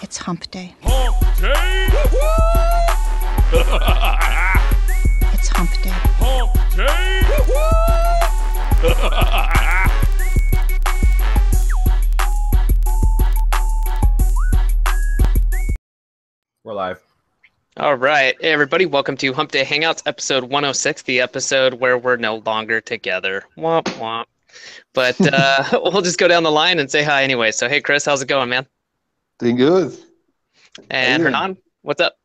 It's hump day. Hump day! It's hump day. Hump day! We're live. All right. Hey, everybody. Welcome to Hump Day Hangouts, episode 106, the episode where we're no longer together. Womp, womp. But we'll just go down the line and say hi anyway. So, hey, Chris, how's it going, man? Doing good. And Hernan, what's up?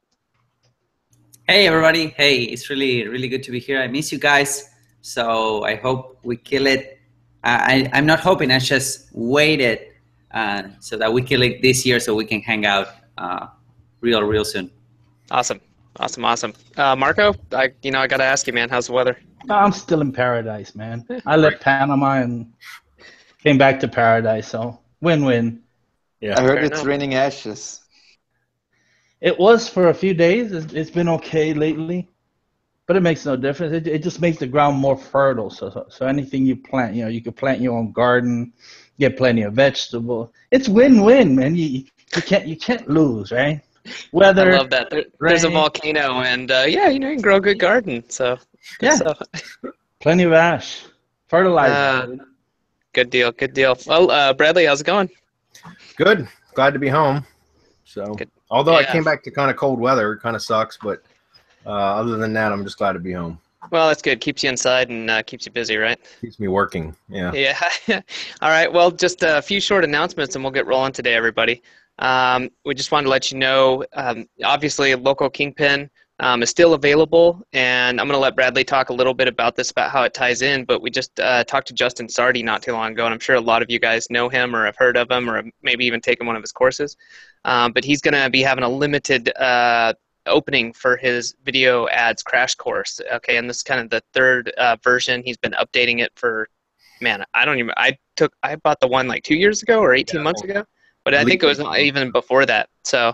Hey, everybody. Hey, it's really good to be here. I miss you guys. So I hope we kill it. I'm not hoping. I just waited so that we kill it this year so we can hang out real soon. Awesome. Marco, I got to ask you, man, how's the weather? I'm still in paradise, man. I left Panama and came back to paradise, so win-win. Yeah, I heard it's raining ashes. It was for a few days. It's been okay lately, but it makes no difference. It just makes the ground more fertile. So anything you plant, you can plant your own garden, get plenty of vegetables. It's win-win, man. You can't lose, right? Weather. I love that. There's a volcano, and you can grow a good garden. So plenty of ash, fertilizer. Good deal. Well, Bradley, how's it going? good. Glad to be home. So, Good. although I Yeah. came back to kind of cold weather, it kind of sucks, but other than that, I'm just glad to be home. Well, that's good. Keeps you inside and keeps you busy, right? Keeps me working. Yeah. Yeah. All right. Well, just a few short announcements and we'll get rolling today, everybody. We just wanted to let you know, obviously, Local Kingpin is still available, and I'm going to let Bradley talk a little bit about this, about how it ties in, but we just talked to Justin Sardi not too long ago, and I'm sure a lot of you guys know him or have heard of him or have maybe even taken one of his courses. But he's going to be having a limited opening for his video ads crash course. Okay, and this is kind of the third version. He's been updating it for, man, I bought the one like 2 years ago or 18 months ago, but I think it was even before that. So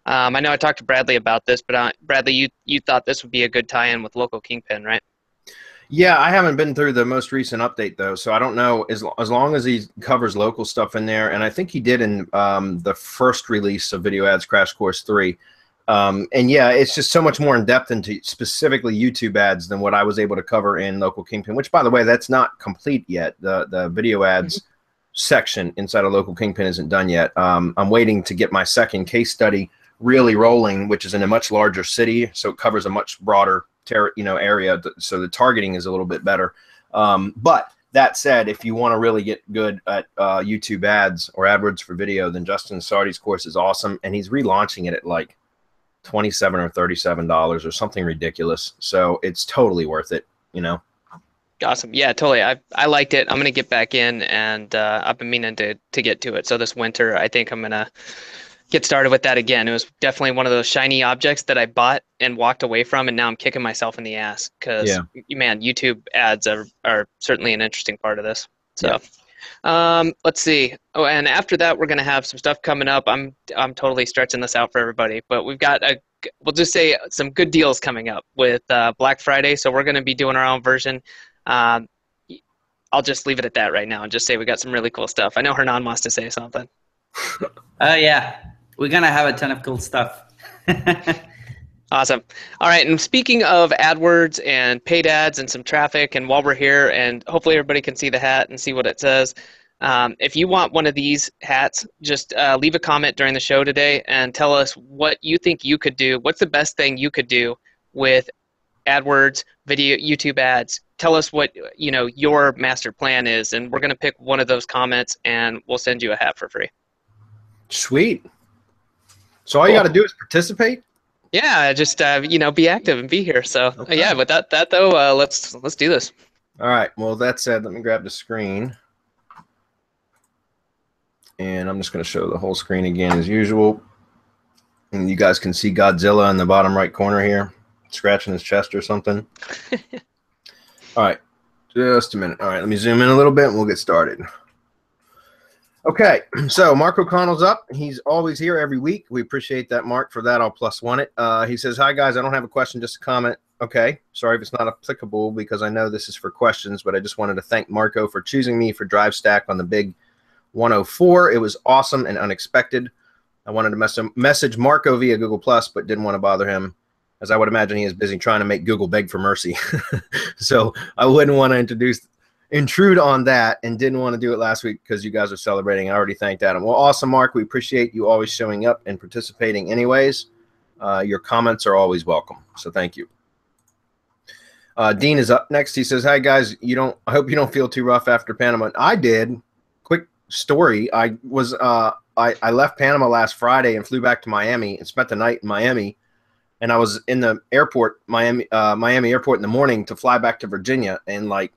I know I talked to Bradley about this, but Bradley, you thought this would be a good tie-in with Local Kingpin, right? Yeah, I haven't been through the most recent update, though, so I don't know. As long as he covers local stuff in there, and I think he did in the first release of Video Ads Crash Course 3. And yeah, it's just so much more in depth into specifically YouTube ads than what I was able to cover in Local Kingpin, which, by the way, that's not complete yet. The video ads section inside of Local Kingpin isn't done yet. I'm waiting to get my second case study really rolling, which is in a much larger city, so it covers a much broader area, so the targeting is a little bit better. But that said, if you want to really get good at YouTube ads or AdWords for video, then Justin Sardi's course is awesome, and he's relaunching it at like $27 or $37 or something ridiculous. So it's totally worth it, Awesome. Yeah, totally. I liked it. I'm going to get back in, and I've been meaning to get to it. So this winter, I think I'm going to get started with that again. It was definitely one of those shiny objects that I bought and walked away from, and now I'm kicking myself in the ass because, man, YouTube ads are certainly an interesting part of this. So let's see. Oh, and after that, we're going to have some stuff coming up. I'm totally stretching this out for everybody, but we've got we'll just say some good deals coming up with Black Friday. So we're going to be doing our own version. I'll just leave it at that right now and just say we got some really cool stuff. I know Hernan wants to say something. Yeah, we're going to have a ton of cool stuff. Awesome. All right. And speaking of AdWords and paid ads and some traffic, and while we're here, and hopefully everybody can see the hat and see what it says, if you want one of these hats, just leave a comment during the show today and tell us what you think you could do. What's the best thing you could do with AdWords, video, YouTube ads? Tell us what your master plan is, and we're going to pick one of those comments, and we'll send you a hat for free. Sweet. So all you got to do is participate? Yeah, just be active and be here. So yeah, with that though, let's do this. All right. Well, that said, let me grab the screen, and I'm just going to show the whole screen again as usual. And you guys can see Godzilla in the bottom right corner here, scratching his chest or something. All right, just a minute. All right, let me zoom in a little bit, and we'll get started. Okay, so Mark O'Connell's up. He's always here every week. We appreciate that, Mark. For that, I'll +1 it. He says, hi, guys. I don't have a question, just a comment. Okay, sorry if it's not applicable because I know this is for questions, but I just wanted to thank Marco for choosing me for Drive Stack on the big 104. It was awesome and unexpected. I wanted to message Marco via Google Plus, but didn't want to bother him, as I would imagine he is busy trying to make Google beg for mercy. So I wouldn't want to intrude on that, and didn't want to do it last week because you guys are celebrating. I already thanked Adam. Well, awesome, Mark. We appreciate you always showing up and participating anyways. Your comments are always welcome, so thank you. Dean is up next. He says, hi, guys. I hope you don't feel too rough after Panama. I did. Quick story. I left Panama last Friday and flew back to Miami and spent the night in Miami. And I was in the airport, Miami airport in the morning to fly back to Virginia. And like,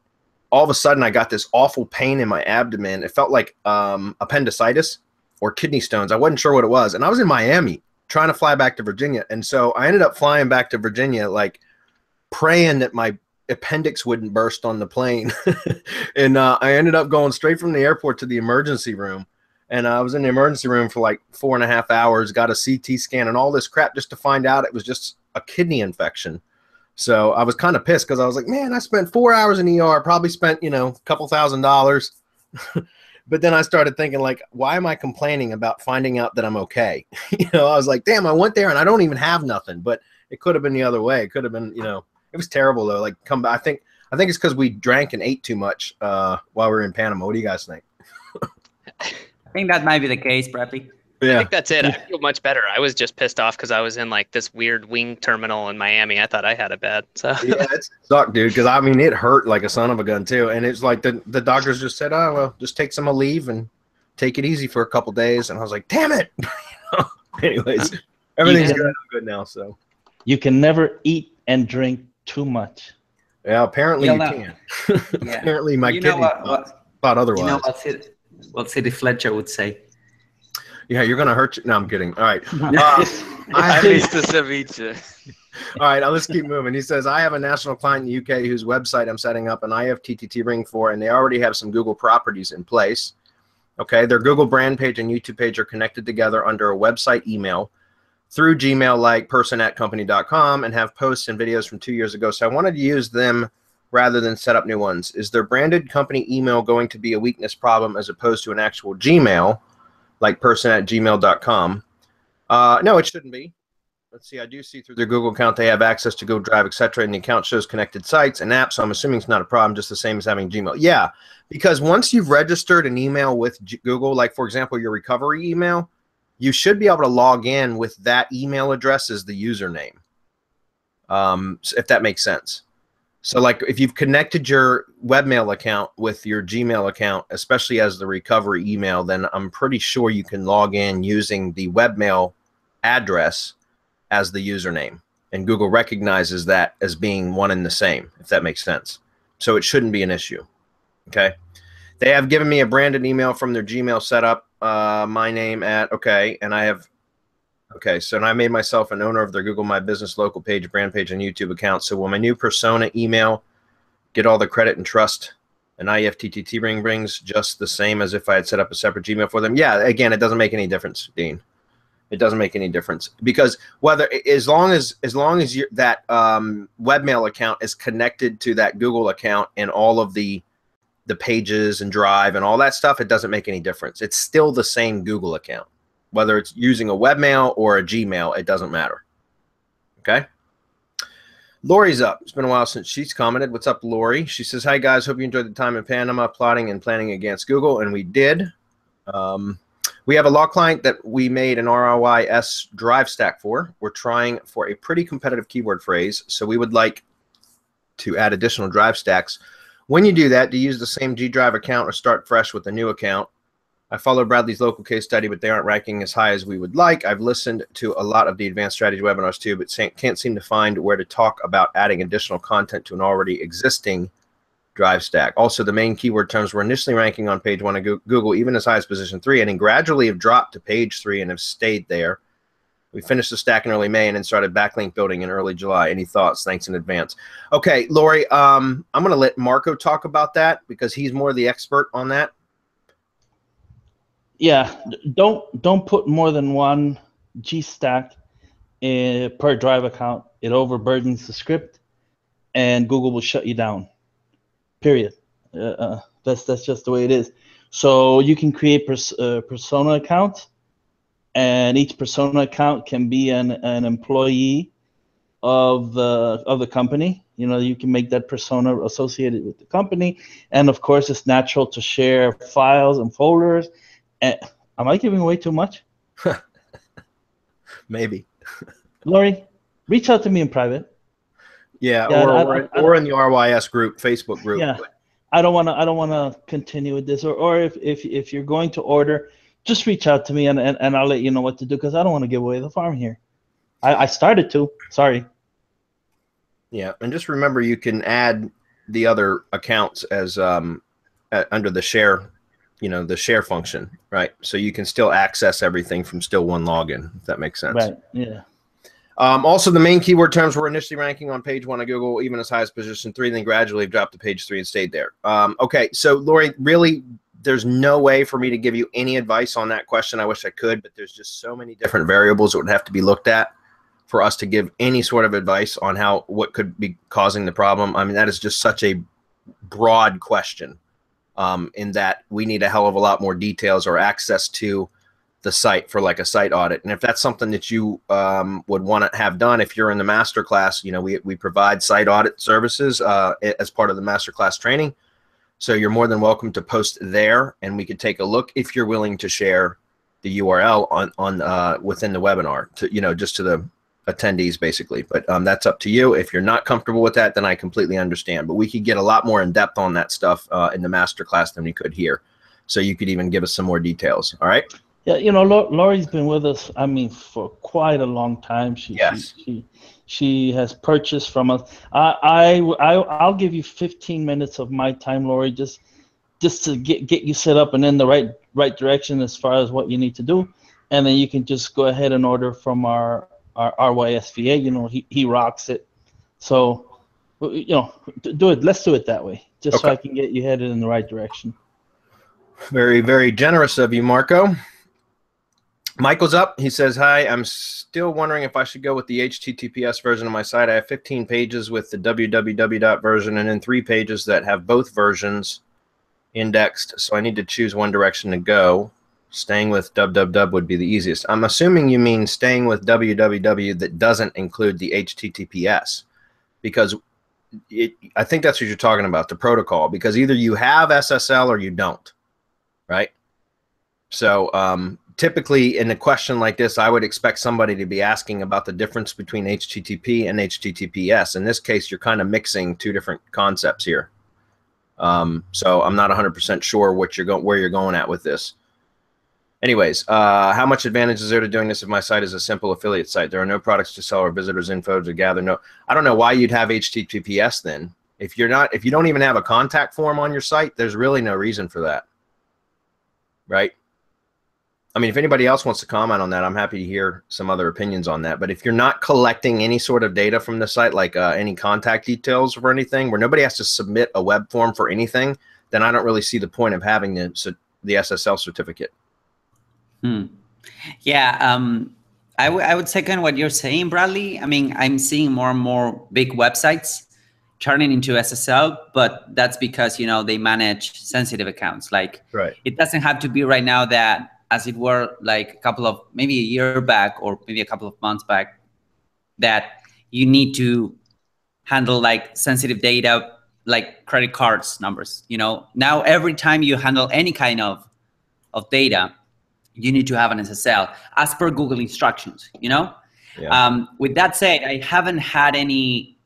all of a sudden I got this awful pain in my abdomen. It felt like appendicitis or kidney stones. I wasn't sure what it was. And I was in Miami trying to fly back to Virginia. And so I ended up flying back to Virginia, like praying that my appendix wouldn't burst on the plane. And I ended up going straight from the airport to the emergency room. And I was in the emergency room for like 4.5 hours, got a CT scan and all this crap just to find out it was just a kidney infection. So I was kind of pissed because I was like, man, I spent 4 hours in ER, probably spent, a couple $1,000s. But then I started thinking, like, why am I complaining about finding out that I'm okay? I was like, damn, I went there and I don't even have nothing. But it could have been the other way. It could have been, it was terrible though. Like, come back. I think it's because we drank and ate too much while we were in Panama. What do you guys think? I think that might be the case, Bradley. Yeah. I think that's it. I feel much better. I was just pissed off because I was in like this weird wing terminal in Miami. I thought I had it bad. So yeah, it sucked, dude. Because I mean, it hurt like a son of a gun too. And it's like the doctors just said, "Oh well, just take some leave and take it easy for a couple days." And I was like, "Damn it!" Anyways, everything's good. I'm good now. So you can never eat and drink too much. Yeah, apparently you can. Yeah. Apparently my kidney thought otherwise. You know what City Fletcher would say. Yeah, you're gonna hurt you. No, I'm kidding. All right. I missed the ceviche. All right, let's keep moving. He says, I have a national client in the UK whose website I'm setting up an IFTTT ring for, and they already have some Google properties in place. Okay, their Google brand page and YouTube page are connected together under a website email through Gmail, like person@company.com, and have posts and videos from 2 years ago. So I wanted to use them rather than set up new ones. Is their branded company email going to be a weakness problem as opposed to an actual Gmail, like person@gmail.com? No, it shouldn't be. Let's see. I do see through their Google account they have access to Google Drive, etc., and the account shows connected sites and apps. So I'm assuming it's not a problem, just the same as having Gmail. Yeah, because once you've registered an email with Google, like for example your recovery email, you should be able to log in with that email address as the username. If that makes sense. So like if you've connected your webmail account with your Gmail account, especially as the recovery email, then I'm pretty sure you can log in using the webmail address as the username. And Google recognizes that as being one and the same, if that makes sense. So it shouldn't be an issue. Okay. They have given me a branded email from their Gmail setup, my name at, okay, and I have, okay, so I made myself an owner of their Google My Business local page, brand page, and YouTube account. So will my new persona email get all the credit and trust an IFTTT ring brings, just the same as if I had set up a separate Gmail for them? Yeah, again, it doesn't make any difference, Dean. It doesn't make any difference, because whether as long as that webmail account is connected to that Google account and all of the pages and Drive and all that stuff, it doesn't make any difference. It's still the same Google account. Whether it's using a webmail or a Gmail, it doesn't matter. Okay? Lori's up. It's been a while since she's commented. What's up, Lori? She says, hi, guys. Hope you enjoyed the time in Panama plotting and planning against Google, and we did. We have a law client that we made an ROIS drive stack for. We're trying for a pretty competitive keyword phrase, so we would like to add additional drive stacks. When you do that, do you use the same G Drive account or start fresh with a new account? I followed Bradley's local case study, but they aren't ranking as high as we would like. I've listened to a lot of the advanced strategy webinars too, but can't seem to find where to talk about adding additional content to an already existing drive stack. Also, the main keyword terms were initially ranking on page 1 of Google, even as high as position 3, and then gradually have dropped to page 3 and have stayed there. We finished the stack in early May and then started backlink building in early July. Any thoughts? Thanks in advance. Okay, Lori, I'm going to let Marco talk about that because he's more the expert on that. Yeah, don't put more than one G stack per drive account. It overburdens the script, and Google will shut you down. Period. That's just the way it is. So you can create persona accounts and each persona account can be an employee of the company. You know, you can make that persona associated with the company, and of course, it's natural to share files and folders. And, am I giving away too much? Maybe. Lori, reach out to me in private. Yeah, Yeah, or in the RYS group, Facebook group. Yeah, I don't wanna continue with this. Or if you're going to order, just reach out to me and I'll let you know what to do, because I don't want to give away the farm here. I started to. Sorry. Yeah, and just remember you can add the other accounts as under the share, you know, the share function, right? So you can still access everything from still one login, if that makes sense. Right. Yeah. Also, the main keyword terms were initially ranking on page 1 of Google, even as high as position 3, then gradually dropped to page 3 and stayed there. Okay, so Lori, really, there's no way for me to give you any advice on that question. I wish I could, but there's just so many different variables that would have to be looked at for us to give any sort of advice on what could be causing the problem. I mean, that is just such a broad question, in that we need a hell of a lot more details or access to the site for like a site audit. And if that's something that you would want to have done, if you're in the masterclass, you know, we provide site audit services as part of the masterclass training. So you're more than welcome to post there, and we could take a look if you're willing to share the URL on within the webinar to, you know, just to the attendees basically. But that's up to you. If you're not comfortable with that, then I completely understand. But we could get a lot more in depth on that stuff in the masterclass than we could here. So you could even give us some more details. All right. Yeah, you know, Lori's been with us, I mean, for quite a long time. She has purchased from us. I'll give you 15 minutes of my time, Lori, just to get you set up and in the right direction as far as what you need to do, and then you can just go ahead and order from our RYSVA. You know, he rocks it. So, you know, do it. Let's do it that way, just so I can get you headed in the right direction. Very, very generous of you, Marco. Michael's up. He says, hi, I'm still wondering if I should go with the HTTPS version of my site. I have 15 pages with the www version and then 3 pages that have both versions indexed. So I need to choose one direction to go. Staying with www would be the easiest. I'm assuming you mean staying with www that doesn't include the HTTPS, because I think that's what you're talking about, the protocol, because either you have SSL or you don't, right? So typically in a question like this, I would expect somebody to be asking about the difference between HTTP and HTTPS. In this case, you're kind of mixing 2 different concepts here. So I'm not 100% sure where you're going at with this. Anyways, how much advantage is there to doing this if my site is a simple affiliate site? There are no products to sell or visitors info to gather. No, I don't know why you'd have HTTPS then. If you don't even have a contact form on your site, there's really no reason for that, right? I mean, if anybody else wants to comment on that, I'm happy to hear some other opinions on that. But if you're not collecting any sort of data from the site, like any contact details or anything, where nobody has to submit a web form for anything, then I don't really see the point of having the SSL certificate. Yeah, I would second what you're saying, Bradley. I mean, I'm seeing more and more big websites turning into SSL, but that's because, you know, they manage sensitive accounts. Like, right. It doesn't have to be right now that, as it were, like maybe a year back or maybe a couple of months back, that you need to handle like sensitive data, like credit cards numbers. You know, now every time you handle any kind of data, you need to have an SSL as per Google instructions, you know? Yeah. With that said, I haven't had any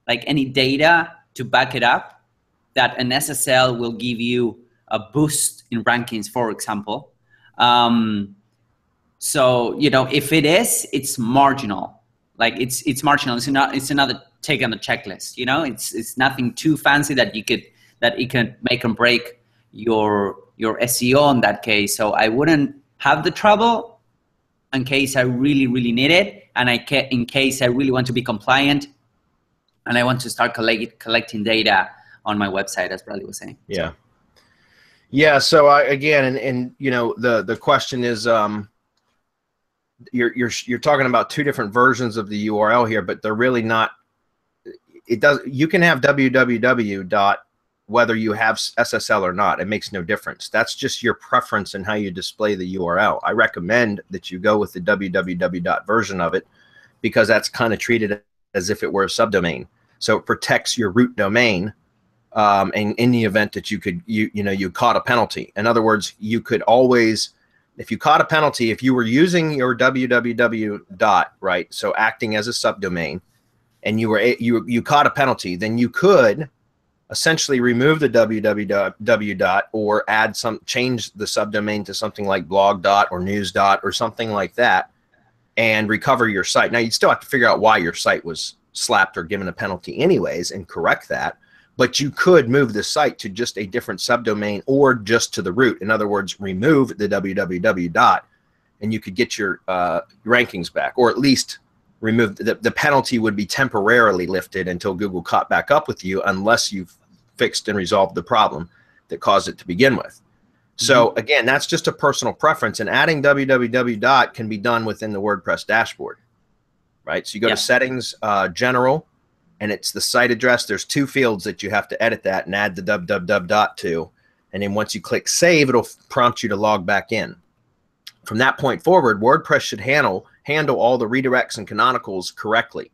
data to back it up that an SSL will give you a boost in rankings, for example. So, you know, if it is, it's marginal. Like it's marginal. It's another tick on the checklist, you know? It's nothing too fancy that it can make and break your SEO in that case. So I wouldn't have the trouble in case I really, really need it, and in case I really want to be compliant and I want to start collecting data on my website, as Bradley was saying. Yeah. Yeah. So again, and you know, the question is, you're talking about 2 different versions of the URL here, but they're really not. You can have www whether you have SSL or not. It makes no difference. That's just your preference and how you display the URL. I recommend that you go with the www version of it, because that's kind of treated as if it were a subdomain. So it protects your root domain, and in the event that you caught a penalty. In other words, you could always, if you caught a penalty, if you were using your www dot, right, so acting as a subdomain, and you caught a penalty, then you could essentially remove the www dot or change the subdomain to something like blog dot or news dot or something like that, and recover your site. Now, you'd still have to figure out why your site was slapped or given a penalty anyways and correct that, but you could move the site to just a different subdomain or just to the root. In other words, remove the www dot, and you could get your rankings back, or at least remove the penalty would be temporarily lifted until Google caught back up with you, unless you've fixed and resolved the problem that caused it to begin with. So again, that's just a personal preference, and adding www dot can be done within the WordPress dashboard, right? So you go to settings, general, and it's the site address. There's 2 fields that you have to edit that and add the www dot to, and then once you click save, it'll prompt you to log back in. From that point forward, WordPress should handle all the redirects and canonicals correctly.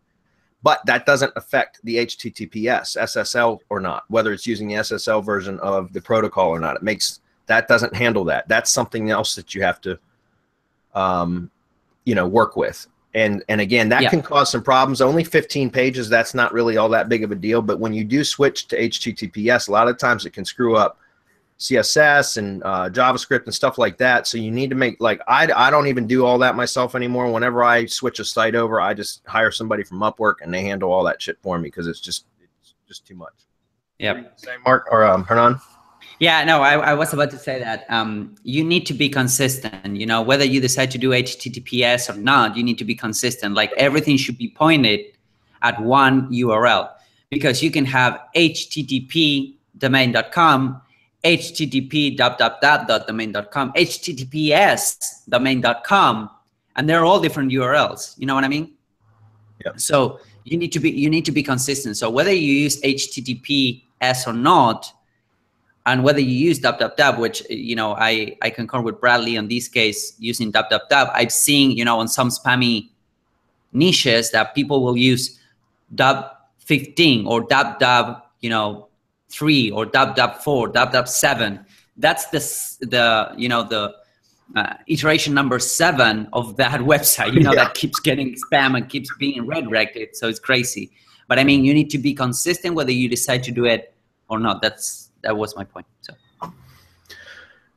But that doesn't affect the HTTPS, SSL or not, whether it's using the SSL version of the protocol or not. That doesn't handle that. That's something else that you have to, work with. And again, that can cause some problems. Only 15 pages, that's not really all that big of a deal. But when you do switch to HTTPS, a lot of times it can screw up CSS and JavaScript and stuff like that. So you need to make, like, I don't even do all that myself anymore. Whenever I switch a site over, I just hire somebody from Upwork and they handle all that shit for me, because it's just too much. Yep. Say, Mark or Hernan? Yeah, no, I was about to say that you need to be consistent. You know, whether you decide to do HTTPS or not, you need to be consistent. Like, everything should be pointed at one URL, because you can have http domain.com, http domain.com, https domain.com, and they're all different URLs. You know what I mean? Yeah. So you need to be consistent. So whether you use HTTPS or not, and whether you use which, I concur with Bradley on this case, using I've seen, on some spammy niches that people will use 15 or 3 or 4, 7. That's the iteration number 7 of that website, that keeps getting spam and keeps being redirected. So it's crazy. But I mean, you need to be consistent whether you decide to do it or not. That was my point.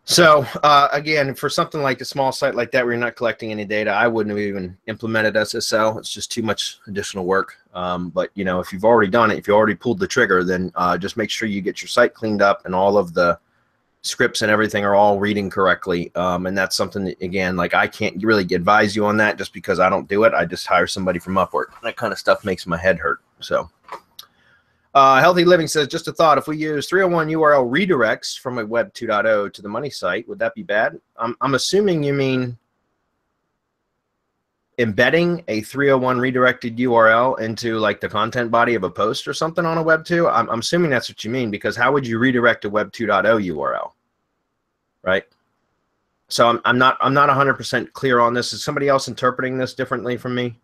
So again, for something like a small site like that where you're not collecting any data, I wouldn't have even implemented SSL. It's just too much additional work. But if you've already done it, if you already pulled the trigger, then just make sure you get your site cleaned up and all of the scripts and everything are all reading correctly. And that's something that, again, like, I can't really advise you on that just because I don't do it. I just hire somebody from Upwork. That kind of stuff makes my head hurt. So. Healthy Living says, just a thought, if we use 301 URL redirects from a Web 2.0 to the money site, would that be bad? I'm assuming you mean embedding a 301 redirected URL into, like, the content body of a post or something on a Web 2. I'm assuming that's what you mean, because how would you redirect a Web 2.0 URL, right? So I'm not 100% clear on this. Is somebody else interpreting this differently from me?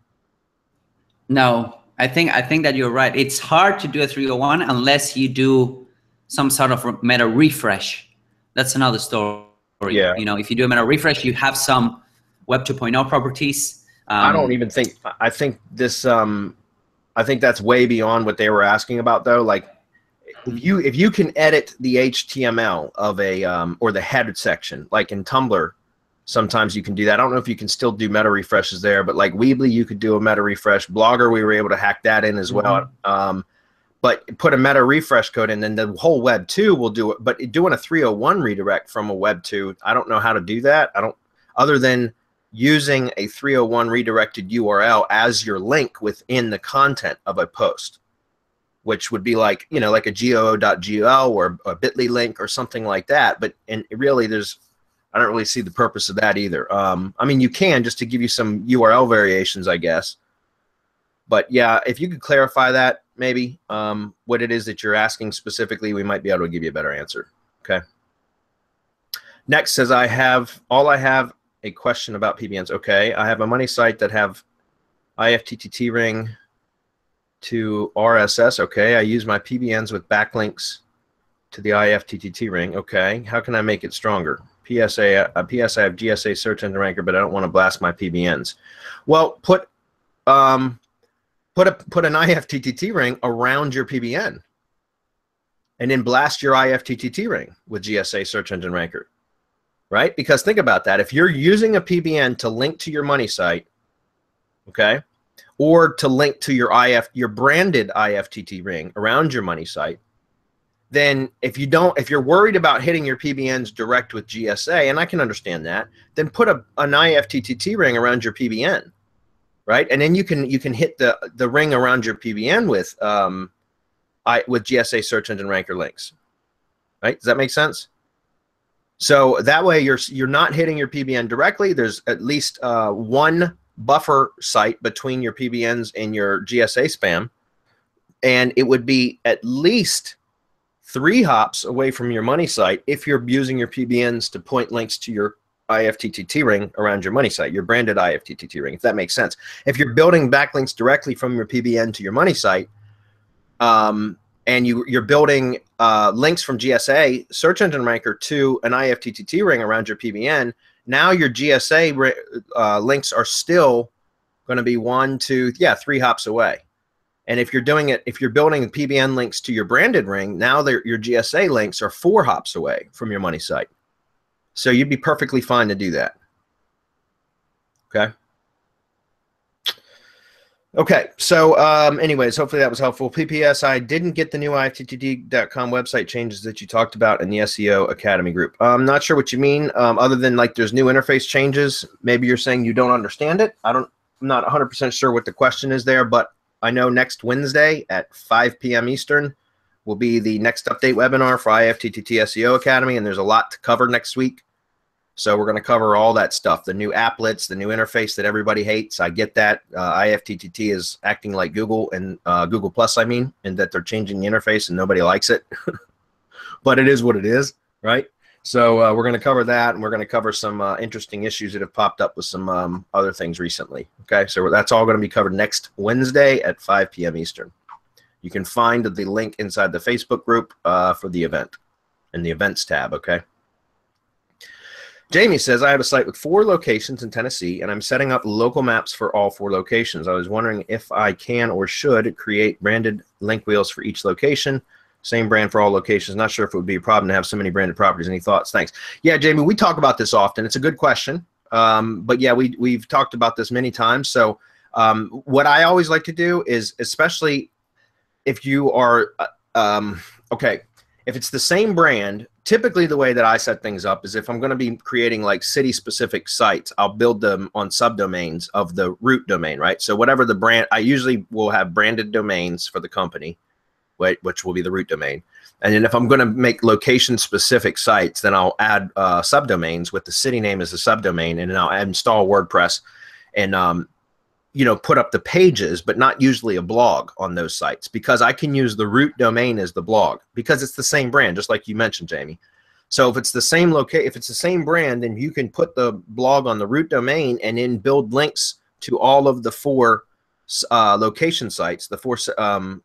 No. I think that you're right. It's hard to do a 301 unless you do some sort of meta refresh. That's another story. Yeah. If you do a meta refresh, you have some Web 2.0 properties. I don't even think. I think this. I think that's way beyond what they were asking about, though. Like, if you can edit the HTML of a or the header section, like in Tumblr. Sometimes you can do that. I don't know if you can still do meta refreshes there, but like Weebly, you could do a meta refresh. Blogger, we were able to hack that in as well. But put a meta refresh code in, then the whole Web 2 will do it. But doing a 301 redirect from a Web 2, I don't know how to do that. Other than using a 301 redirected URL as your link within the content of a post, which would be like, like a goo.gol or a bit.ly link or something like that. But really, I don't really see the purpose of that either. I mean, you can, just to give you some URL variations, I guess. But yeah, if you could clarify that, maybe what it is that you're asking specifically, we might be able to give you a better answer. Okay. Next says, I have a question about PBNs. Okay, I have a money site that have IFTTT ring to RSS. Okay, I use my PBNs with backlinks to the IFTTT ring. Okay, how can I make it stronger? PSA, I have GSA search engine ranker, but I don't want to blast my PBNs. Well, put an IFTTT ring around your PBN, and then blast your IFTTT ring with GSA search engine ranker, right? Because think about that. If you're using a PBN to link to your money site, okay, or to link to your branded IFTTT ring around your money site, then if you're worried about hitting your PBNs direct with GSA, and I can understand that, then put an IFTTT ring around your PBN, right? And then you can hit the ring around your PBN with GSA search engine ranker links, right? Does that make sense? So that way you're not hitting your PBN directly. There's at least one buffer site between your PBNs and your GSA spam, and it would be at least 3 hops away from your money site if you're using your PBNs to point links to your IFTTT ring around your money site, your branded IFTTT ring, if that makes sense. If you're building backlinks directly from your PBN to your money site, and you're building links from GSA search engine ranker to an IFTTT ring around your PBN, now your GSA links are still going to be 1, 2, 3 hops away. And if you're building PBN links to your branded ring, now your GSA links are 4 hops away from your money site. So you'd be perfectly fine to do that. Okay. Okay, so anyways, hopefully that was helpful. PPS, I didn't get the new IFTTT.com website changes that you talked about in the SEO Academy group. I'm not sure what you mean, other than like there's new interface changes. Maybe you're saying you don't understand it. I'm not 100% sure what the question is there, but I know next Wednesday at 5 p.m. Eastern will be the next update webinar for IFTTT SEO Academy, and there's a lot to cover next week. So we're going to cover all that stuff, the new applets, the new interface that everybody hates. I get that. IFTTT is acting like Google and Google Plus, I mean, and that they're changing the interface and nobody likes it. But it is what it is, right? So we're going to cover that, and we're going to cover some interesting issues that have popped up with some other things recently. Okay, so that's all going to be covered next Wednesday at 5 p.m. Eastern. You can find the link inside the Facebook group for the event in the events tab, okay? Jamie says, I have a site with 4 locations in Tennessee, and I'm setting up local maps for all 4 locations. I was wondering if I can or should create branded link wheels for each location. Same brand for all locations. Not sure if it would be a problem to have so many branded properties. Any thoughts? Thanks. Yeah, Jamie, we talk about this often. It's a good question. But yeah, we've talked about this many times. So what I always like to do is, especially if you are, okay, if it's the same brand, typically the way that I set things up is if I'm going to be creating like city-specific sites, I'll build them on subdomains of the root domain, right? So whatever the brand, I usually will have branded domains for the company, which will be the root domain. And then if I'm going to make location-specific sites, then I'll add subdomains with the city name as a subdomain, and then I'll install WordPress and you know, put up the pages, but not usually a blog on those sites, because I can use the root domain as the blog because it's the same brand, just like you mentioned, Jamie. So if it's the same if it's the same brand, then you can put the blog on the root domain and then build links to all of the 4 location sites, the 4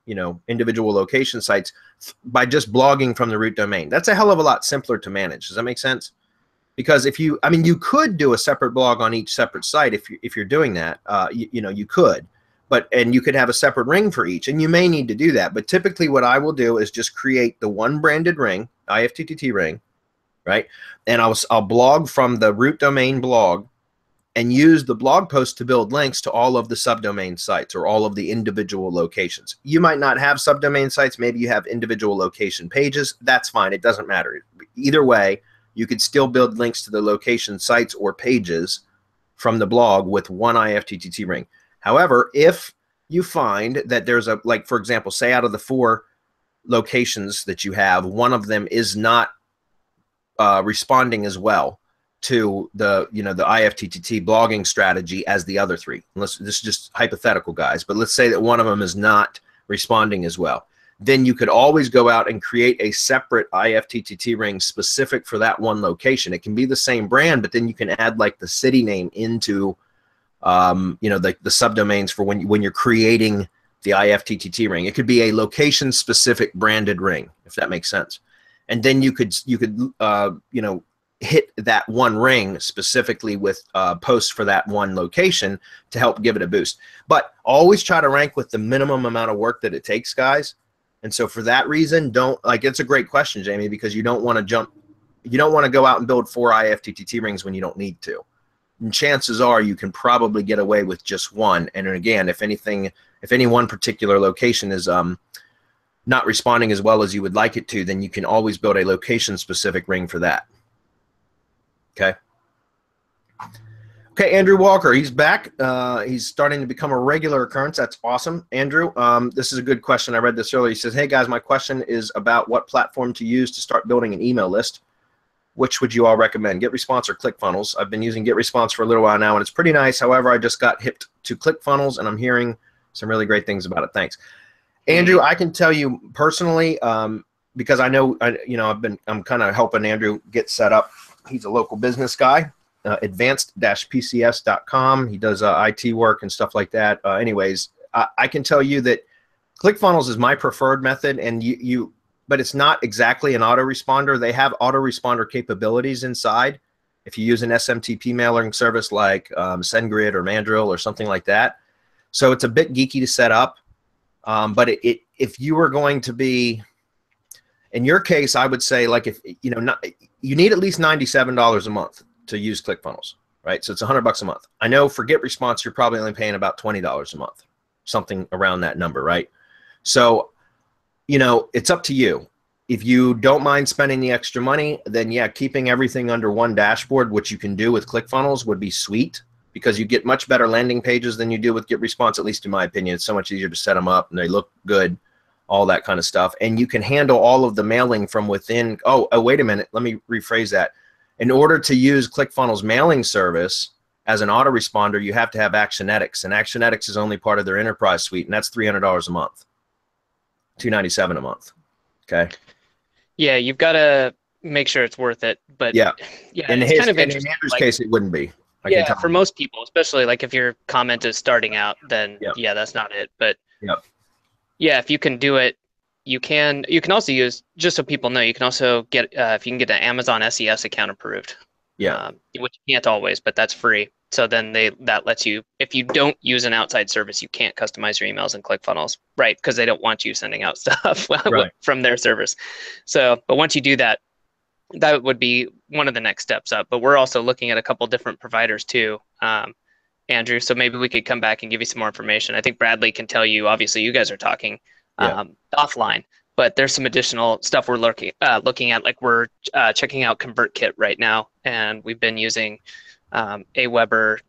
you know, individual location sites by just blogging from the root domain. That's a hell of a lot simpler to manage. Does that make sense? Because if you, I mean, you could do a separate blog on each separate site if you're doing that. You know, you could, and you could have a separate ring for each, and you may need to do that. But typically, what I will do is just create the one branded ring, IFTTT ring, right? And I'll blog from the root domain blog, and use the blog post to build links to all of the subdomain sites or all of the individual locations. You might not have subdomain sites. Maybe you have individual location pages. That's fine. It doesn't matter. Either way, you could still build links to the location sites or pages from the blog with one IFTTT ring. However, if you find that there's a, like, for example, say out of the 4 locations that you have, one of them is not responding as well to the, you know, the IFTTT blogging strategy as the other 3. This is just hypothetical, guys, but let's say that one of them is not responding as well. Then you could always go out and create a separate IFTTT ring specific for that one location. It can be the same brand, but then you can add like the city name into, you know, the subdomains for when you're creating the IFTTT ring. It could be a location specific branded ring, if that makes sense. And then you could you know, hit that one ring specifically with posts for that one location to help give it a boost. But always try to rank with the minimum amount of work that it takes, guys. And so for that reason, it's a great question, Jamie, because you don't want to go out and build 4 IFTTT rings when you don't need to. And chances are you can probably get away with just one. And again, if any one particular location is not responding as well as you would like it to, then you can always build a location specific ring for that. Okay. Okay, Andrew Walker, he's back. He's starting to become a regular occurrence. That's awesome. Andrew, this is a good question. I read this earlier. He says, hey guys, my question is about what platform to use to start building an email list. Which would you all recommend, GetResponse or Clickfunnels? I've been using GetResponse for a little while now, and it's pretty nice. However, I just got hipped to Clickfunnels, and I'm hearing some really great things about it. Thanks. Andrew, I can tell you personally, because I know, you know, I'm kind of helping Andrew get set up. He's a local business guy. Advanced-PCS.com. He does IT work and stuff like that. Anyways, I can tell you that Clickfunnels is my preferred method, and but it's not exactly an autoresponder. They have autoresponder capabilities inside. If you use an SMTP mailing service like SendGrid or Mandrill or something like that, so it's a bit geeky to set up. But if you were going to be, in your case, I would say like if you know you need at least $97 a month to use Clickfunnels, right? So it's $100 a month. I know for GetResponse, you're probably only paying about $20 a month, something around that number, right? So, you know, it's up to you. If you don't mind spending the extra money, then yeah, keeping everything under one dashboard, which you can do with Clickfunnels, would be sweet because you get much better landing pages than you do with GetResponse, at least in my opinion. It's so much easier to set them up and they look good, all that kind of stuff. And you can handle all of the mailing from within. Oh, wait a minute. Let me rephrase that. In order to use Clickfunnels mailing service as an autoresponder, you have to have Actionetics, and Actionetics is only part of their enterprise suite, and that's $300 a month, $297 a month. Okay. Yeah, you've got to make sure it's worth it. But yeah, in it's kind of in interesting. Andrew's case, it wouldn't be. Yeah, for most people, especially like if your comment is starting out, then yeah, that's not it. But yeah, if you can do it, you can also use, just so people know, you can also get if you can get an Amazon SES account approved. Yeah. Which you can't always, but that's free. So then that lets you, if you don't use an outside service, you can't customize your emails in Clickfunnels, right? Because they don't want you sending out stuff from their service. So, but once you do that, that would be one of the next steps up. But we're also looking at a couple different providers too, Andrew. So maybe we could come back and give you some more information. I think Bradley can tell you. Obviously, you guys are talking offline, but there's some additional stuff we're looking at. Like we're checking out ConvertKit right now, and we've been using Aweber,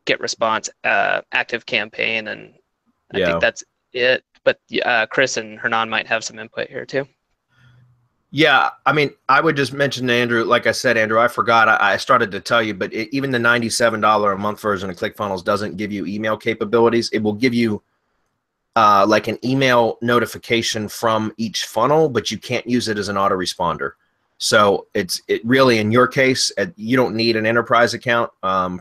GetResponse, ActiveCampaign, and I think that's it. But Chris and Hernan might have some input here too. Yeah, I mean, I would just mention to Andrew, like I said, Andrew, I forgot, I started to tell you, but even the $97 a month version of Clickfunnels doesn't give you email capabilities. It will give you like an email notification from each funnel, but you can't use it as an autoresponder. So it really, in your case, you don't need an enterprise account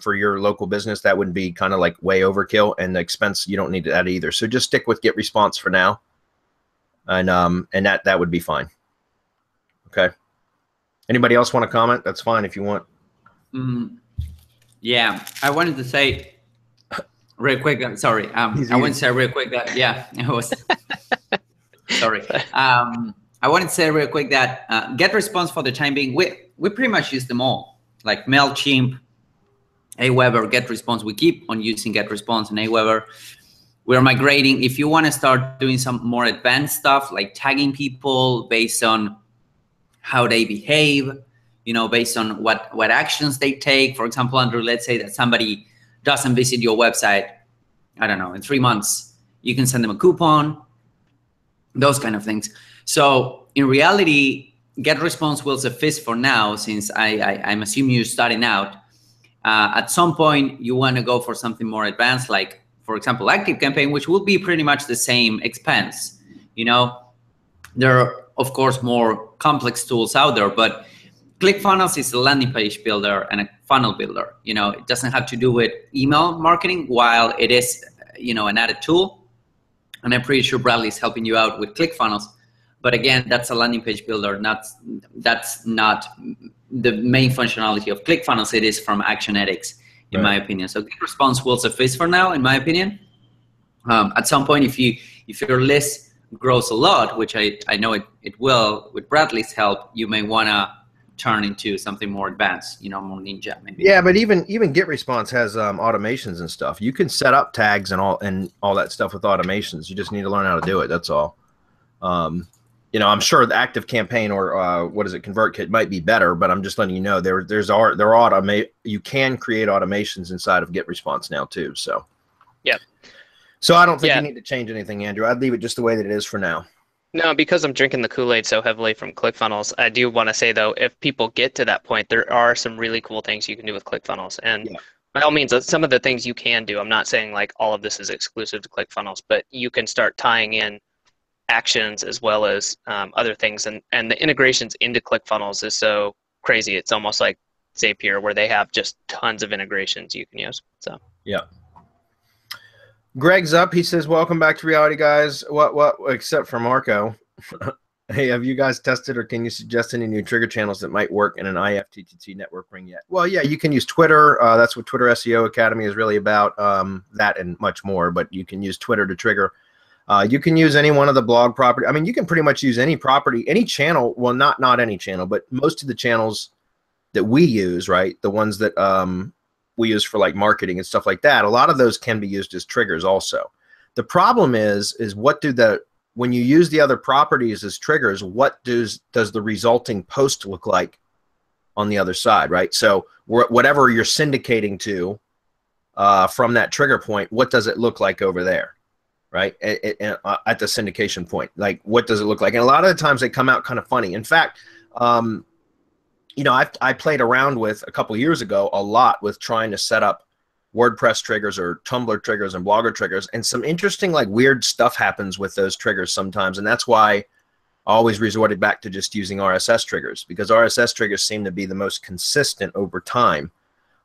for your local business. That would be kind of like way overkill, and the expense, you don't need that either. So just stick with GetResponse for now, and that would be fine. Okay. Anybody else want to comment? That's fine if you want. Yeah, I wanted to say real quick. Sorry, I want to say real quick that it was. Sorry. I wanted to say real quick that GetResponse for the time being, we pretty much use them all, like MailChimp, Aweber, GetResponse. We keep on using GetResponse and Aweber. We're migrating. If you want to start doing some more advanced stuff, like tagging people based on how they behave, you know, based on what actions they take. For example, Andrew, let's say that somebody doesn't visit your website, I don't know, in 3 months, you can send them a coupon, those kind of things. So in reality, GetResponse will suffice for now, since I'm assuming you're starting out. At some point, you want to go for something more advanced, like for example, ActiveCampaign, which will be pretty much the same expense. You know, there are, of course, more complex tools out there, but ClickFunnels is a landing page builder and a funnel builder. You know, it doesn't have to do with email marketing, while it is, you know, an added tool. And I'm pretty sure Bradley is helping you out with ClickFunnels. But again, that's a landing page builder. That's not the main functionality of ClickFunnels. It is from Actionetics, in my opinion. So GetResponse will suffice for now, in my opinion. At some point, if your list grows a lot, which I know it will with Bradley's help, you may want to turn into something more advanced, you know, more ninja maybe. Yeah, but even GetResponse has automations and stuff. You can set up tags and all that stuff with automations. You just need to learn how to do it. That's all. You know, I'm sure the ActiveCampaign or ConvertKit might be better, but I'm just letting you know you can create automations inside of GetResponse now too. So yeah. So I don't think you need to change anything, Andrew. I'd leave it just the way that it is for now. No, because I'm drinking the Kool-Aid so heavily from ClickFunnels, I do want to say, though, if people get to that point, there are some really cool things you can do with ClickFunnels. And by all means, some of the things you can do, I'm not saying like all of this is exclusive to ClickFunnels, but you can start tying in actions as well as other things. And the integrations into ClickFunnels is so crazy. It's almost like Zapier, where they have just tons of integrations you can use. So yeah. Greg's up. He says, "Welcome back to reality, guys." What? Except for Marco. Hey, have you guys tested, or can you suggest any new trigger channels that might work in an IFTTT network ring yet? Well, yeah, you can use Twitter. That's what Twitter SEO Academy is really about. That and much more. But you can use Twitter to trigger. You can use any one of the blog property. I mean, you can pretty much use any property, any channel. Well, not any channel, but most of the channels that we use, right? The ones that we use for like marketing and stuff like that. A lot of those can be used as triggers also. The problem is when you use the other properties as triggers, what does the resulting post look like on the other side, right? So whatever you're syndicating to from that trigger point, what does it look like over there, right? At the syndication point, like what does it look like? And a lot of the times they come out kind of funny. In fact, you know, I played around with a couple years ago a lot with trying to set up WordPress triggers or Tumblr triggers and Blogger triggers, and some interesting like weird stuff happens with those triggers sometimes, and that's why I always resorted back to just using RSS triggers, because RSS triggers seem to be the most consistent over time.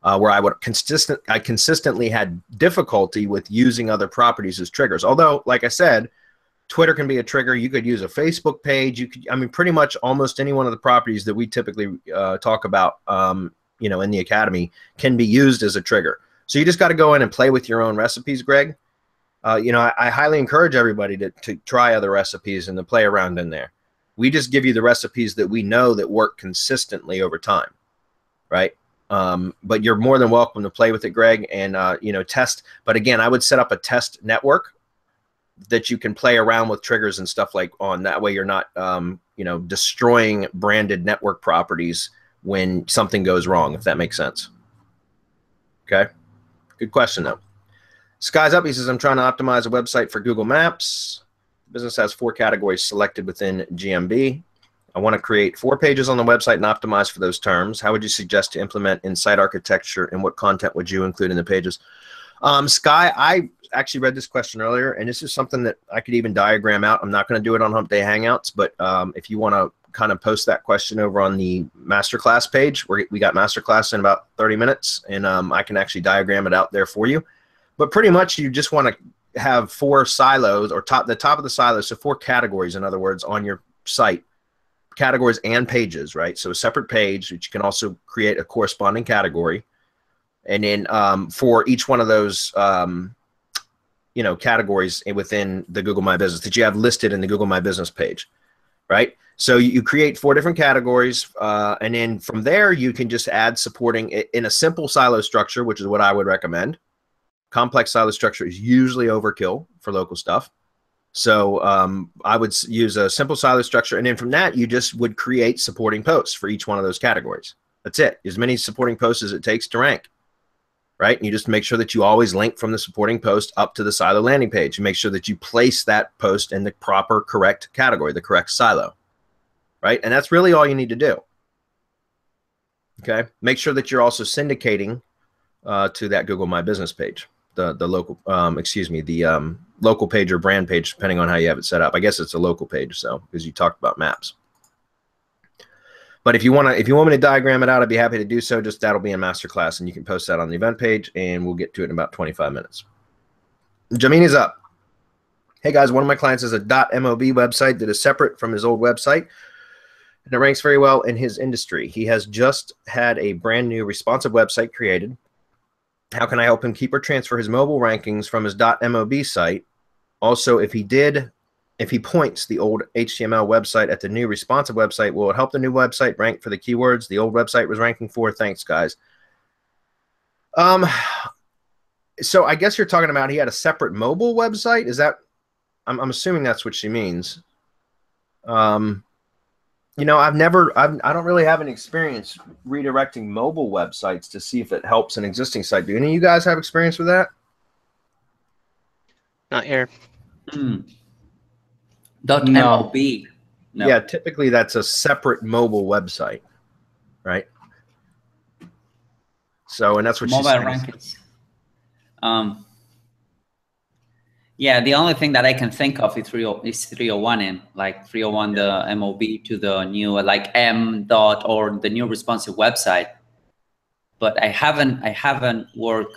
Where I consistently had difficulty with using other properties as triggers. Although, like I said, Twitter can be a trigger. You could use a Facebook page. You could, I mean, pretty much almost any one of the properties that we typically talk about, you know, in the academy can be used as a trigger. So you just got to go in and play with your own recipes, Greg. You know, I highly encourage everybody to try other recipes and to play around in there. We just give you the recipes that we know that work consistently over time, right? But you're more than welcome to play with it, Greg, and you know, test. But again, I would set up a test network that you can play around with triggers and stuff like on. That way you're not, you know, destroying branded network properties when something goes wrong, if that makes sense. Okay. Good question, though. Sky's up. He says, I'm trying to optimize a website for Google Maps. Business has 4 categories selected within GMB. I want to create 4 pages on the website and optimize for those terms. How would you suggest to implement in site architecture, and what content would you include in the pages? Sky, I actually read this question earlier, and this is something that I could even diagram out. I'm not going to do it on Hump Day Hangouts, but if you want to kind of post that question over on the masterclass page, we got masterclass in about 30 minutes, and I can actually diagram it out there for you. But pretty much you just want to have 4 silos, or the top of the silos, so 4 categories, in other words, on your site. Categories and pages, right? So a separate page, which you can also create a corresponding category. And then for each one of those you know, categories within the Google My Business that you have listed in the Google My Business page, right? So you create 4 different categories, and then from there you can just add supporting in a simple silo structure, which is what I would recommend. Complex silo structure is usually overkill for local stuff. So I would use a simple silo structure, and then from that you just would create supporting posts for each one of those categories. That's it. As many supporting posts as it takes to rank. Right? And you just make sure that you always link from the supporting post up to the silo landing page, and make sure that you place that post in the proper, correct category, the correct silo, right? And that's really all you need to do. Okay? Make sure that you're also syndicating to that Google My Business page. the local local page or brand page, depending on how you have it set up. I guess it's a local page, so because you talked about maps. But if you want me to diagram it out, I'd be happy to do so. Just that'll be in masterclass, and you can post that on the event page, and we'll get to it in about 25 minutes. Jamini's up. Hey guys, one of my clients has a .mob website that is separate from his old website, and it ranks very well in his industry. He has just had a brand new responsive website created. How can I help him keep or transfer his mobile rankings from his .mob site? Also, if he points the old HTML website at the new responsive website, will it help the new website rank for the keywords the old website was ranking for? Thanks, guys. So I guess you're talking about he had a separate mobile website. Is that? I'm assuming that's what she means. You know, I don't really have any experience redirecting mobile websites to see if it helps an existing site. Do any of you guys have experience with that? Not here. .mob. No. Yeah, typically that's a separate mobile website, right? So, and that's what mobile she's rankings. Yeah, the only thing that I can think of is 301 in, like 301 the MOB to the new like M dot or the new responsive website. But I haven't worked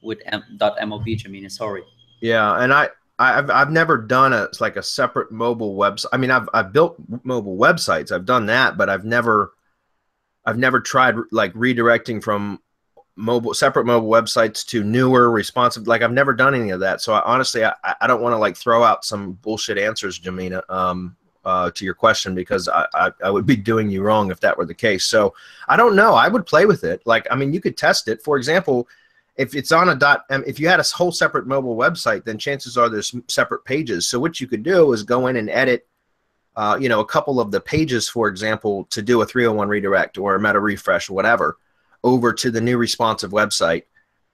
with .mob, Jamina, sorry. Yeah, and I've never done a separate mobile website. I mean, I've built mobile websites. I've done that, but I've never tried like redirecting from separate mobile websites to newer responsive. Like I've never done any of that. So honestly, I don't want to like throw out some bullshit answers, Jamina, to your question, because I would be doing you wrong if that were the case. So I don't know. I would play with it. Like, I mean, you could test it. For example, if it's on if you had a whole separate mobile website, then chances are there's separate pages. So what you could do is go in and edit, you know, a couple of the pages, for example, to do a 301 redirect or a meta refresh or whatever, over to the new responsive website,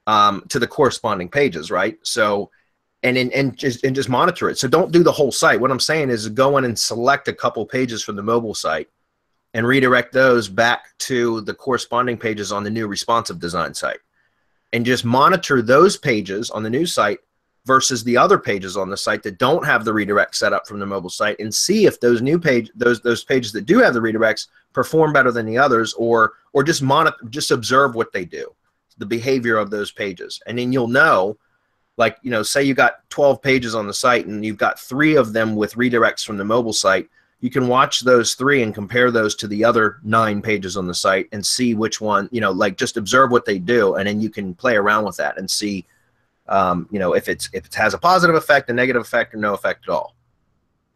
to the corresponding pages, right? So, and just monitor it. So don't do the whole site. What I'm saying is go in and select a couple pages from the mobile site and redirect those back to the corresponding pages on the new responsive design site. And just monitor those pages on the new site versus the other pages on the site that don't have the redirect set up from the mobile site, and see if those new those pages that do have the redirects perform better than the others, or just observe what they do, the behavior of those pages. And then you'll know, like, you know, say you got 12 pages on the site and you've got 3 of them with redirects from the mobile site. You can watch those 3 and compare those to the other 9 pages on the site and see which one, you know, like just observe what they do, and then you can play around with that and see, you know, if it has a positive effect, a negative effect, or no effect at all.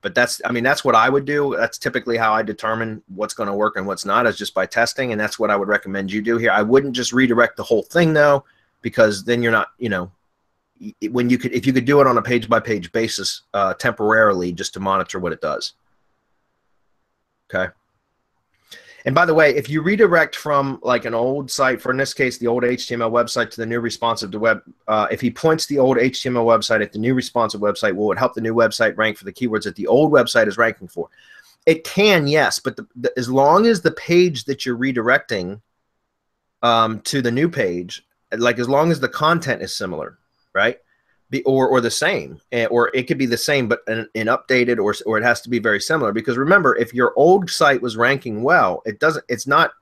But that's what I would do. That's typically how I determine what's going to work and what's not, is just by testing. And that's what I would recommend you do here. I wouldn't just redirect the whole thing though, because then you're not, you know, if you could do it on a page by page basis, temporarily, just to monitor what it does. Okay. And by the way, if you redirect from like an old site, for in this case, the old HTML website to the new responsive to web, if he points the old HTML website at the new responsive website, will it help the new website rank for the keywords that the old website is ranking for? It can, yes, but as long as the page that you're redirecting to the new page, like as long as the content is similar, right? Or the same, or it could be the same but in updated, or it has to be very similar. Because remember, if your old site was ranking well, it's not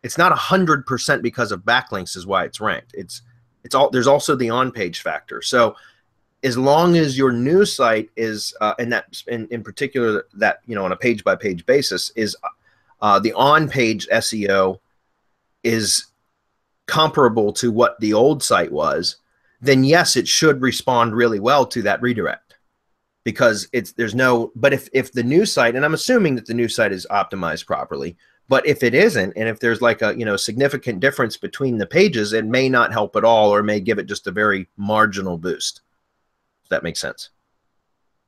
100% because of backlinks is why it's ranked. There's also the on-page factor. So as long as your new site is and that in particular, that, you know, on a page by page basis, is the on-page SEO is comparable to what the old site was, then yes, it should respond really well to that redirect, because but if the new site, and I'm assuming that the new site is optimized properly, but if it isn't, and if there's like a, you know, significant difference between the pages, it may not help at all, or may give it just a very marginal boost. If that makes sense.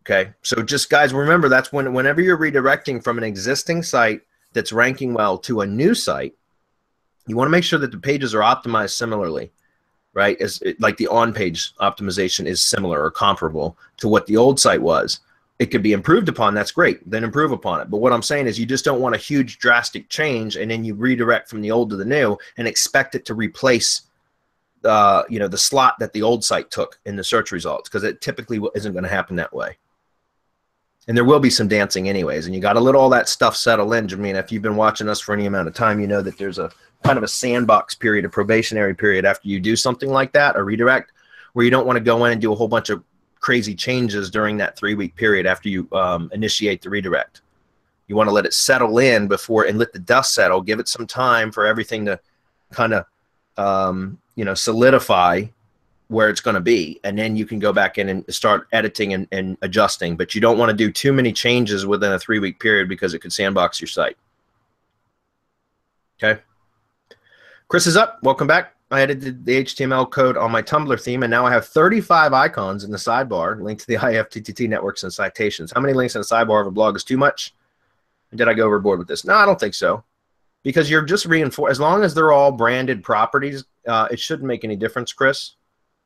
Okay. So just, guys, remember, that's whenever you're redirecting from an existing site that's ranking well to a new site, you want to make sure that the pages are optimized similarly. Right? Like the on-page optimization is similar or comparable to what the old site was. It could be improved upon. That's great. Then improve upon it. But what I'm saying is, you just don't want a huge drastic change and then you redirect from the old to the new and expect it to replace you know, the slot that the old site took in the search results, because it typically isn't going to happen that way. And there will be some dancing anyways, and you got to let all that stuff settle in. Jamina, if you've been watching us for any amount of time, you know that there's a kind of a sandbox period, a probationary period after you do something like that, a redirect, where you don't want to go in and do a whole bunch of crazy changes during that 3-week period after you initiate the redirect. You want to let it settle in before, and let the dust settle, give it some time for everything to kind of, you know, solidify where it's going to be, and then you can go back in and start editing and adjusting. But you don't want to do too many changes within a 3-week period, because it could sandbox your site. Okay. Chris is up. Welcome back. I edited the HTML code on my Tumblr theme, and now I have 35 icons in the sidebar linked to the IFTTT networks and citations. How many links in the sidebar of a blog is too much? Did I go overboard with this? No, I don't think so. Because you're just reinforcing, as long as they're all branded properties, it shouldn't make any difference, Chris.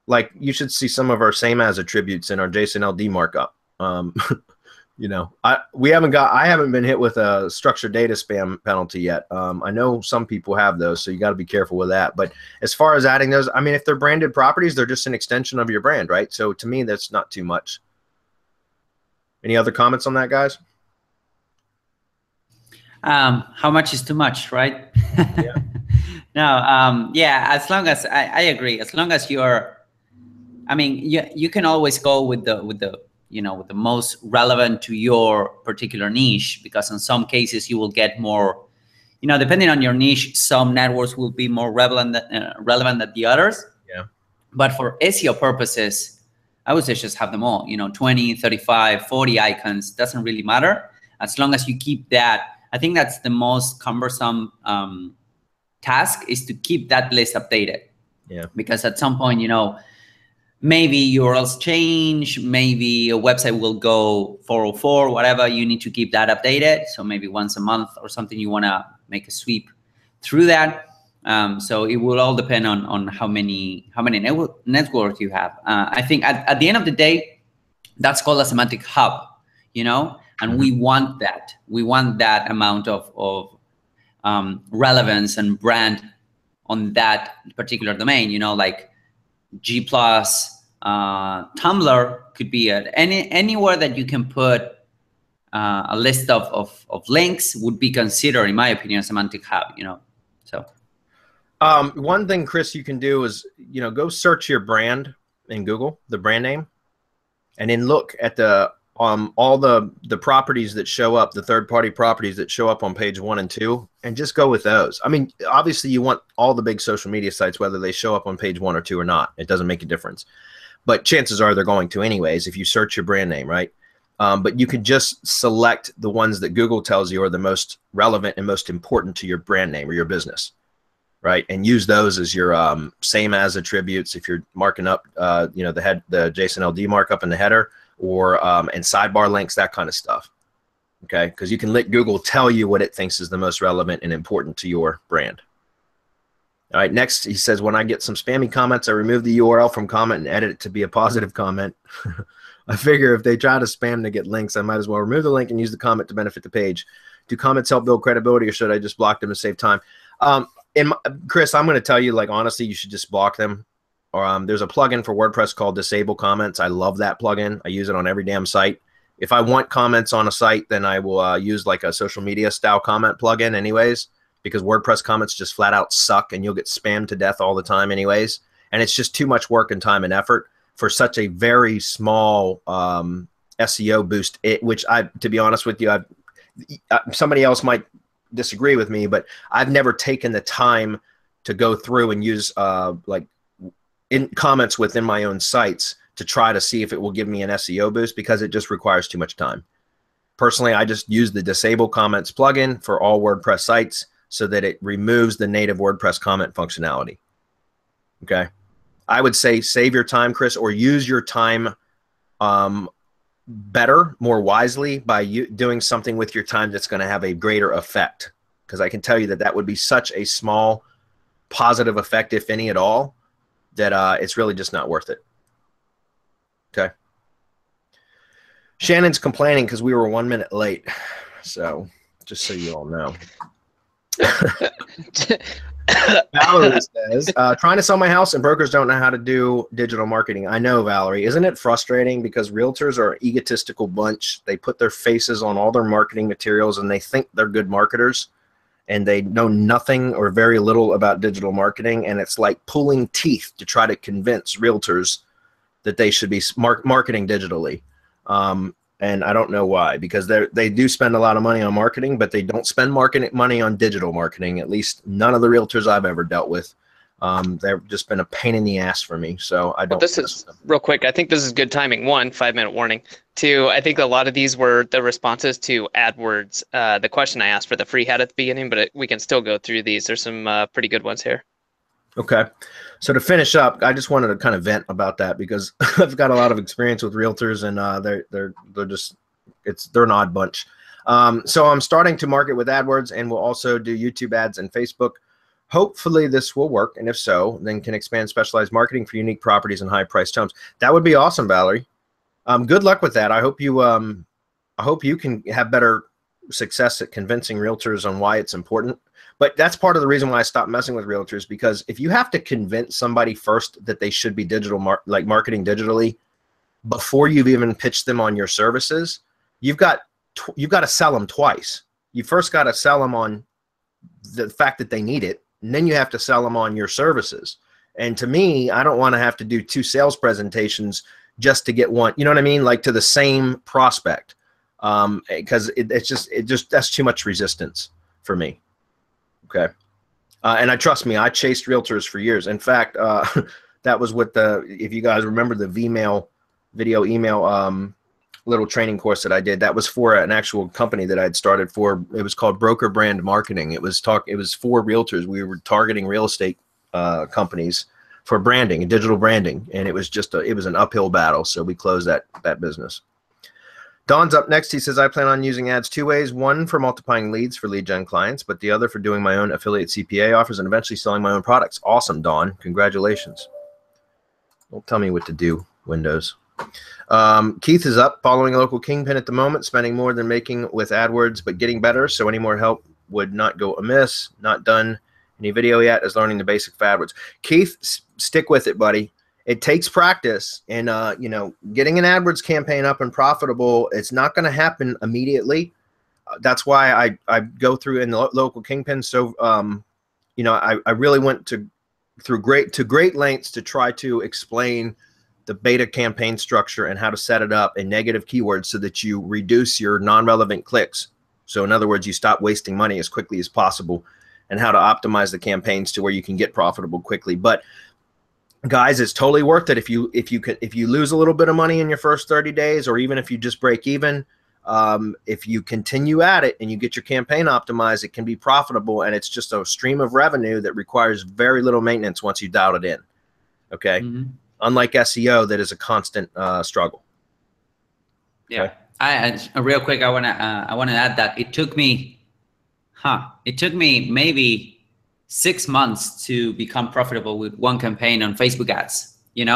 Like, you should see some of our same as attributes in our JSON LD markup. You know, I haven't been hit with a structured data spam penalty yet. I know some people have those, so you got to be careful with that. But as far as adding those, I mean, if they're branded properties, they're just an extension of your brand, right? So to me, that's not too much. Any other comments on that, guys? How much is too much, right? Yeah. No, yeah, as long as I agree, as long as you're, I mean, you can always go with the you know, with the most relevant to your particular niche, because in some cases you will get more, you know, depending on your niche, some networks will be more relevant than the others. Yeah. But for SEO purposes, I would say just have them all, you know, 20, 35, 40 icons, doesn't really matter. As long as you keep that, I think that's the most cumbersome task, is to keep that list updated. Yeah. Because at some point, you know, maybe URLs change, maybe a website will go 404, whatever, you need to keep that updated. So maybe once a month or something, you want to make a sweep through that. So it will all depend on how many networks you have. I think at the end of the day, that's called a semantic hub, you know, and we want that. We want that amount of relevance and brand on that particular domain, you know, like G+, Tumblr could be at anywhere that you can put a list of links would be considered, in my opinion, a semantic hub, you know. So one thing, Chris, you can do is, you know, go search your brand in Google, the brand name, and then look at the all the properties that show up, the third-party properties that show up on page 1 and 2, and just go with those. I mean, obviously you want all the big social media sites, whether they show up on page 1 or 2 or not. It doesn't make a difference. But chances are they're going to anyways if you search your brand name, right? But you could just select the ones that Google tells you are the most relevant and most important to your brand name or your business, right? And use those as your same as attributes if you're marking up, you know, the JSON LD markup in the header, or and sidebar links, that kind of stuff. Okay, because you can let Google tell you what it thinks is the most relevant and important to your brand. All right, next he says, when I get some spammy comments, I remove the URL from comment and edit it to be a positive comment. I figure if they try to spam to get links, I might as well remove the link and use the comment to benefit the page. Do comments help build credibility, or should I just block them to save time? Chris, I'm going to tell you, like, honestly, you should just block them. Or there's a plugin for WordPress called Disable Comments. I love that plugin. I use it on every damn site. If I want comments on a site, then I will use like a social media style comment plugin anyways, because WordPress comments just flat out suck and you'll get spammed to death all the time anyways. And it's just too much work and time and effort for such a very small SEO boost, which to be honest with you, somebody else might disagree with me, but I've never taken the time to go through and use like in comments within my own sites to try to see if it will give me an SEO boost, because it just requires too much time. Personally, I just use the Disable Comments plugin for all WordPress sites so that it removes the native WordPress comment functionality. Okay. I would say save your time, Chris, or use your time better, more wisely by doing something with your time that's going to have a greater effect. Because I can tell you that that would be such a small positive effect, if any at all, that it's really just not worth it. Okay. Shannon's complaining because we were 1 minute late. So just so you all know. Valerie says, trying to sell my house and brokers don't know how to do digital marketing. I know, Valerie. Isn't it frustrating? Because realtors are an egotistical bunch. They put their faces on all their marketing materials and they think they're good marketers and they know nothing or very little about digital marketing. And it's like pulling teeth to try to convince realtors that they should be marketing digitally. And I don't know why, because they do spend a lot of money on marketing, but they don't spend money on digital marketing. At least none of the realtors I've ever dealt with. They've just been a pain in the ass for me. So I don't. Well, this is real quick. I think this is good timing. 1, 5-minute warning. 2, I think a lot of these were the responses to AdWords. The question I asked for the free hat at the beginning, but we can still go through these. There's some pretty good ones here. Okay. So to finish up, I just wanted to kind of vent about that because I've got a lot of experience with realtors and they're an odd bunch. So I'm starting to market with AdWords and we'll also do YouTube ads and Facebook. Hopefully this will work. And if so, then can expand specialized marketing for unique properties and high priced homes. That would be awesome, Valerie. Good luck with that. I hope you can have better success at convincing realtors on why it's important. But that's part of the reason why I stopped messing with realtors, because if you have to convince somebody first that they should be marketing digitally before you've even pitched them on your services, you've got to sell them twice. You first got to sell them on the fact that they need it, and then you have to sell them on your services. And to me, I don't want to have to do 2 sales presentations just to get one, you know what I mean? Like to the same prospect, because it's just that's too much resistance for me. Okay. And trust me, I chased realtors for years. In fact, that was what if you guys remember the video email little training course that I did, that was for an actual company that I'd started for. It was called Broker Brand Marketing. It was for realtors. We were targeting real estate companies for branding and digital branding. And it was it was an uphill battle. So we closed that business. Don's up next. He says, I plan on using ads 2 ways. 1 for multiplying leads for lead gen clients, but the other for doing my own affiliate CPA offers and eventually selling my own products. Awesome, Don. Congratulations. Don't tell me what to do, Windows. Keith is up, following Local Kingpin at the moment, spending more than making with AdWords, but getting better. So any more help would not go amiss. Not done any video yet, is learning the basic of AdWords. Keith, stick with it, buddy. It takes practice, and getting an AdWords campaign up and profitable, it's not going to happen immediately. That's why I go through in the Local Kingpin. So I really went to great lengths to try to explain the beta campaign structure and how to set it up in negative keywords so that you reduce your non-relevant clicks. So in other words, you stop wasting money as quickly as possible, and how to optimize the campaigns to where you can get profitable quickly. But guys, it's totally worth it if you lose a little bit of money in your first 30 days, or even if you just break even. If you continue at it and you get your campaign optimized, it can be profitable, and it's just a stream of revenue that requires very little maintenance once you dial it in. Okay. Mm-hmm. Unlike SEO, that is a constant struggle. Yeah. Okay. Real quick, I want to add that it took me maybe 6 months to become profitable with 1 campaign on Facebook ads, and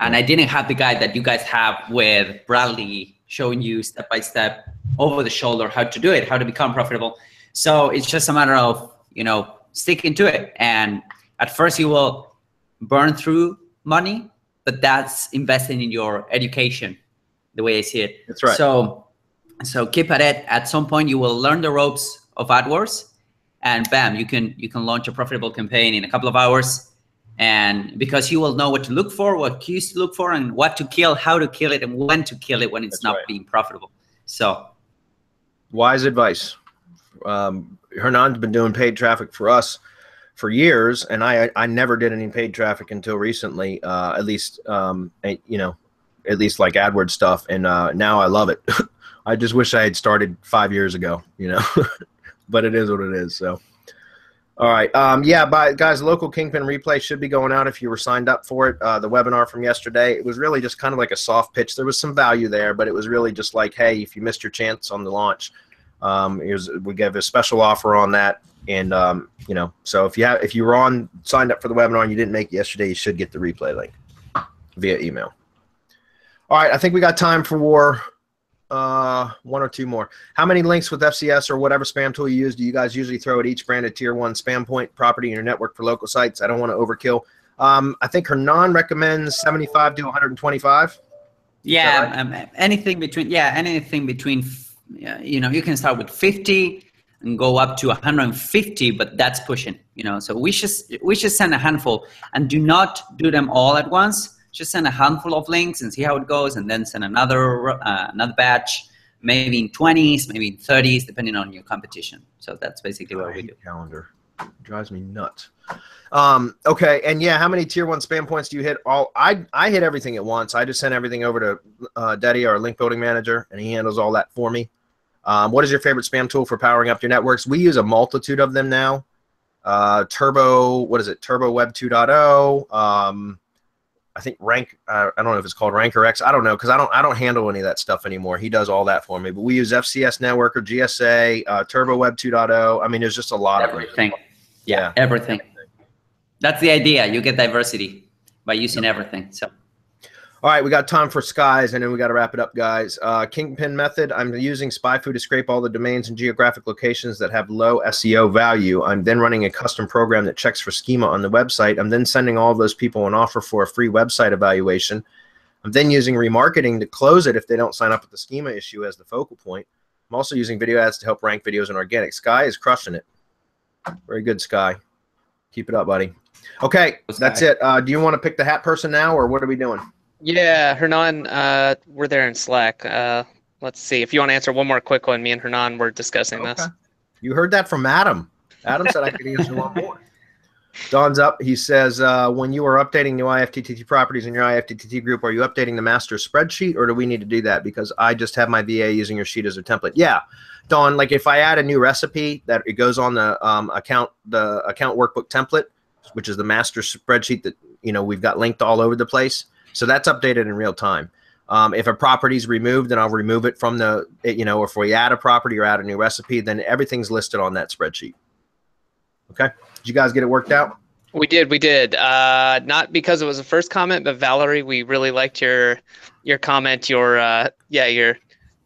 I didn't have the guide that you guys have with Bradley showing you step by step over the shoulder how to do it, how to become profitable. So it's just a matter of, sticking to it. And at first you will burn through money, but that's investing in your education, the way I see it. That's right. So keep at it. At some point you will learn the ropes of AdWords, and bam, you can launch a profitable campaign in a couple of hours. And because you will know what to look for, what cues to look for, and what to kill, how to kill it, and when to kill it when it's not being profitable. So wise advice. Hernan's been doing paid traffic for us for years, and I never did any paid traffic until recently, at least like AdWords stuff. And now I love it. I just wish I had started 5 years ago, but it is what it is. So, all right. Guys, Local Kingpin replay should be going out if you were signed up for it. The webinar from yesterday, it was really just kind of like a soft pitch. There was some value there, but it was really just like, hey, if you missed your chance on the launch, we gave a special offer on that. And, so if you were signed up for the webinar and you didn't make it yesterday, you should get the replay link via email. All right. I think we got time for One or two more. How many links with FCS or whatever spam tool you use do you guys usually throw at each branded tier 1 spam point property in your network for local sites? I don't want to overkill. I think Hernan recommends 75 to 125. Yeah, Right? anything between you know, you can start with 50 and go up to 150, but that's pushing, you know. So we should send a handful, and do not do them all at once. Just send a handful of links and see how it goes, and then send another batch, maybe in 20s, maybe in 30s, depending on your competition. So that's basically what we do. Calendar drives me nuts. Okay, and yeah, how many tier 1 spam points do you hit? I hit everything at once. I just send everything over to Daddy, our link building manager, and he handles all that for me. What is your favorite spam tool for powering up your networks? We use a multitude of them now. Turbo Web 2.0. I think Rank. I don't know if it's called Rank or X. I don't know, because I don't handle any of that stuff anymore. He does all that for me. But we use FCS Network or GSA, Turbo Web 2.0. I mean, there's just a lot of everything. Yeah, everything. That's the idea. You get diversity by using everything. So. All right, we got time for skies, and then we got to wrap it up, guys. Kingpin method. I'm using SpyFu to scrape all the domains and geographic locations that have low SEO value. I'm then running a custom program that checks for schema on the website. I'm then sending all those people an offer for a free website evaluation. I'm then using remarketing to close it if they don't sign up with the schema issue as the focal point. I'm also using video ads to help rank videos in organic. Sky is crushing it. Very good, Sky. Keep it up, buddy. Okay, that's it. Do you want to pick the hat person now, or what are we doing? Yeah, Hernan, we're there in Slack. Let's see. If you want to answer one more quick one, me and Hernan were discussing this. You heard that from Adam. Adam said I could answer one more. Don's up. He says, when you are updating new IFTTT properties in your IFTTT group, are you updating the master spreadsheet, or do we need to do that? Because I just have my VA using your sheet as a template. Yeah, Don, like if I add a new recipe, that it goes on the account workbook template, which is the master spreadsheet that, you know, we've got linked all over the place. So that's updated in real time. If a property is removed, then I'll remove it from the, you know, if we add a property or add a new recipe, then everything's listed on that spreadsheet. Okay. Did you guys get it worked out? We did. Not because it was the first comment, but Valerie, we really liked your comment, your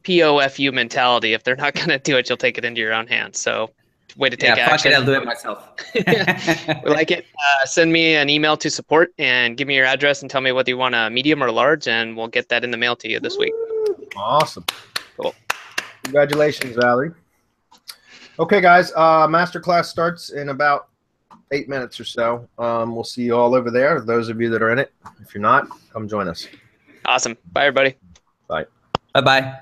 POFU mentality. If they're not going to do it, you'll take it into your own hands. So way to take action. Fuck it, I'll do it myself. We like it. Send me an email to support and give me your address and tell me whether you want a medium or large, and we'll get that in the mail to you this week. Awesome. Cool. Congratulations, Valerie. Okay, guys. Masterclass starts in about 8 minutes or so. We'll see you all over there. Those of you that are in it. If you're not, come join us. Awesome. Bye, everybody. Bye. Bye-bye.